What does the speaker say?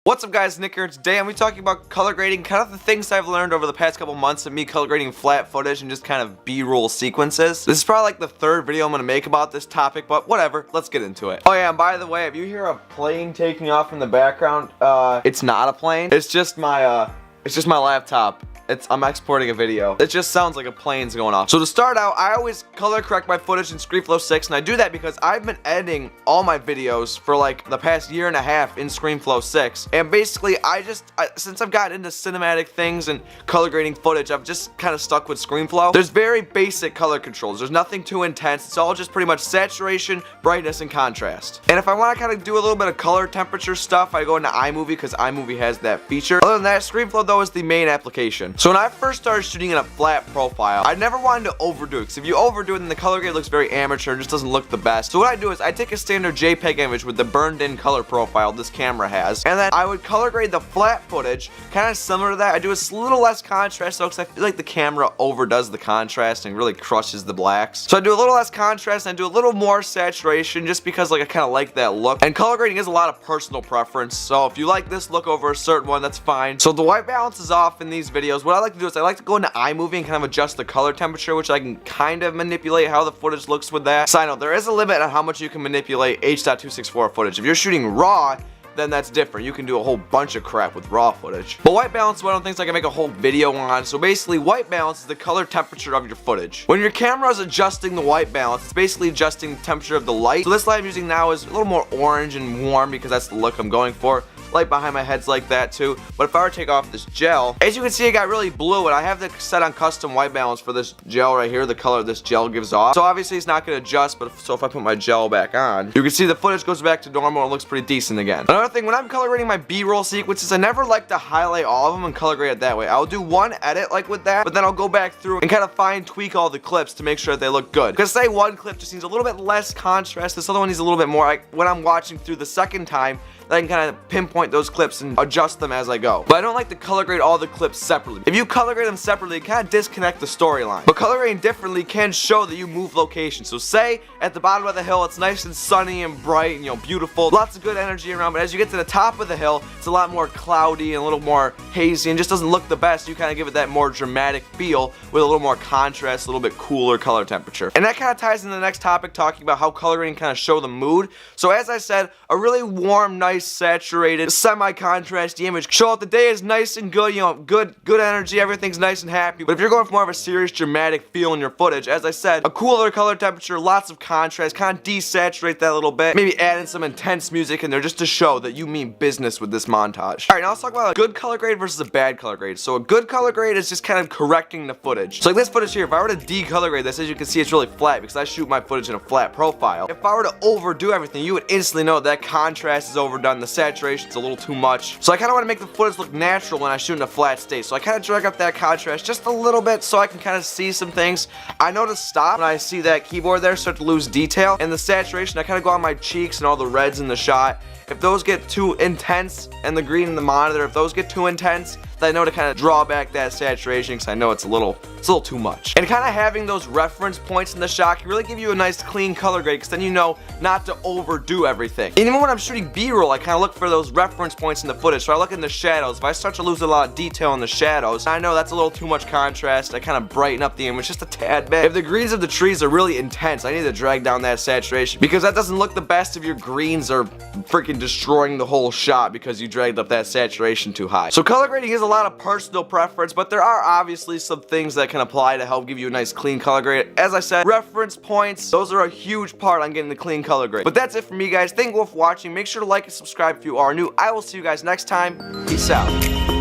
What's up guys, Nick here. Today I'm going to be talking about color grading, kind of the things I've learned over the past couple months of me color grading flat footage and just kind of B-roll sequences. This is probably like the third video I'm going to make about this topic, but whatever, let's get into it. Oh yeah, and by the way, if you hear a plane taking off in the background, it's not a plane. It's just my laptop. I'm exporting a video. It just sounds like a plane's going off. So to start out, I always color correct my footage in ScreenFlow 6, and I do that because I've been editing all my videos for like the past year and a half in ScreenFlow 6. And basically, since I've gotten into cinematic things and color grading footage, I've just kind of stuck with ScreenFlow. There's very basic color controls. There's nothing too intense. It's all just pretty much saturation, brightness, and contrast. And if I want to kind of do a little bit of color temperature stuff, I go into iMovie because iMovie has that feature. Other than that, ScreenFlow though is the main application. So when I first started shooting in a flat profile, I never wanted to overdo it, because if you overdo it, then the color grade looks very amateur and just doesn't look the best. So what I do is I take a standard JPEG image with the burned in color profile this camera has, and then I would color grade the flat footage, kind of similar to that. I do a little less contrast though, because I feel like the camera overdoes the contrast and really crushes the blacks. So I do a little less contrast and I do a little more saturation, just because like I kind of like that look. And color grading is a lot of personal preference, so if you like this look over a certain one, that's fine. So the white balance is off in these videos. What I like to do is I like to go into iMovie and kind of adjust the color temperature, which I can kind of manipulate how the footage looks with that. Side note, there is a limit on how much you can manipulate H.264 footage. If you're shooting RAW, then that's different. You can do a whole bunch of crap with RAW footage. But white balance is one of the things I can make a whole video on. So basically, white balance is the color temperature of your footage. When your camera is adjusting the white balance, it's basically adjusting the temperature of the light. So this light I'm using now is a little more orange and warm because that's the look I'm going for. Light behind my head's like that too, but if I were to take off this gel, as you can see, it got really blue, and I have this set on custom white balance for this gel right here, the color this gel gives off. So obviously it's not going to adjust, but if I put my gel back on, you can see the footage goes back to normal and it looks pretty decent again. Another thing, when I'm color grading my B-roll sequences, I never like to highlight all of them and color grade it that way. I'll do one edit like with that, but then I'll go back through and kind of fine tweak all the clips to make sure that they look good. Because say one clip just needs a little bit less contrast, this other one needs a little bit more. When I'm watching through the second time, I can kind of pinpoint those clips and adjust them as I go. But I don't like to color grade all the clips separately. If you color grade them separately, it kind of disconnect the storyline. But color grading differently can show that you move location. So say at the bottom of the hill, it's nice and sunny and bright and beautiful, lots of good energy around, but as you get to the top of the hill, it's a lot more cloudy and a little more hazy and just doesn't look the best. You kind of give it that more dramatic feel with a little more contrast, a little bit cooler color temperature. And that kind of ties into the next topic, talking about how color grading kind of show the mood. So as I said, a really warm, nice, saturated, semi-contrasty image show out the day is nice and good, good energy, everything's nice and happy. But if you're going for more of a serious, dramatic feel in your footage, as I said, a cooler color temperature, lots of contrast, kind of desaturate that a little bit, maybe add in some intense music in there just to show that you mean business with this montage. Alright, now let's talk about a good color grade versus a bad color grade. So a good color grade is just kind of correcting the footage. So like this footage here, if I were to decolor grade this, as you can see, it's really flat because I shoot my footage in a flat profile. If I were to overdo everything, you would instantly know that contrast is overdone, the saturation's a little too much. So I kind of want to make the footage look natural when I shoot in a flat state. So I kind of drag up that contrast just a little bit so I can kind of see some things. I know to stop when I see that keyboard there start to lose detail. And the saturation, I kind of go on my cheeks and all the reds in the shot. If those get too intense, and the green in the monitor, if those get too intense, then I know to kind of draw back that saturation because I know it's a little too much. And kind of having those reference points in the shot can really give you a nice clean color grade, because then you know not to overdo everything. And even when I'm shooting B-roll, I kind of look for those reference points in the footage. So I look in the shadows. If I start to lose a lot of detail in the shadows, I know that's a little too much contrast. I kind of brighten up the image just a tad bit. If the greens of the trees are really intense, I need to drag down that saturation, because that doesn't look the best if your greens are freaking destroying the whole shot because you dragged up that saturation too high. So color grading is a lot of personal preference, but there are obviously some things that can apply to help give you a nice clean color grade. As I said, reference points, those are a huge part on getting the clean color grade. But that's it for me, guys. Thank you all for watching. Make sure to like and subscribe if you are new. I will see you guys next time. Peace out.